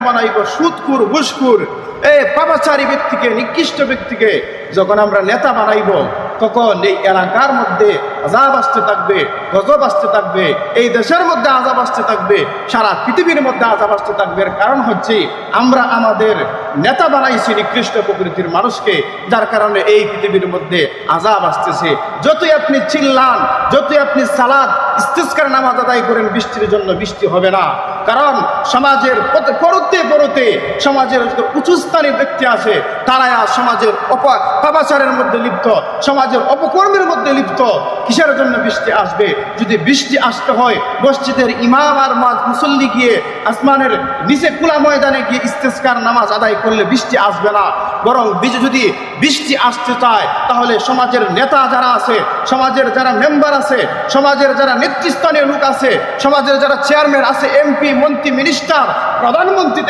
বানাইব সুদখোর ঘুষখোর পাপাচারী ব্যক্তিকে, নিকৃষ্ট ব্যক্তিকে যখন আমরা নেতা বানাইব, তখন এই এলাকার মধ্যে আযাব আসতে থাকবে, গজব আসতে থাকবে, এই দেশের মধ্যে আযাব আসতে থাকবে, সারা পৃথিবীর মধ্যে আযাব আসতে থাকবে। এর কারণ হচ্ছে আমরা আমাদের নেতা বানাইছি নিকৃষ্ট প্রকৃতির মানুষকে, যার কারণে এই পৃথিবীর মধ্যে আযাব আসতেছে। যতই আপনি চিল্লান, যতই আপনি সালাত ইস্তিসকার নামাজ আদায় করেন, বৃষ্টির জন্য বৃষ্টি হবে না। কারণ সমাজের পরতে পরতে সমাজের উঁচুস্থানী ব্যক্তি আছে, তারা সমাজের পাপাচারের মধ্যে লিপ্ত, সমাজের অপকর্মের মধ্যে লিপ্ত। কিসের জন্য বৃষ্টি আসবে? যদি বৃষ্টি আসতে হয়, মসজিদের ইমাম আর মুসল্লি গিয়ে আসমানের নিচে খোলা ময়দানে গিয়ে ইস্তিসকার নামাজ আদায় করলে বৃষ্টি আসবে না। বরং যদি বৃষ্টি আসতে চায়, তাহলে সমাজের নেতা যারা আছে, সমাজের যারা মেম্বার আছে, সমাজের যারা নেতৃস্থানীয় লোক আছে, সমাজের যারা চেয়ারম্যান আছে, এমপি, মন্ত্রী, মিনিস্টার, প্রধানমন্ত্রী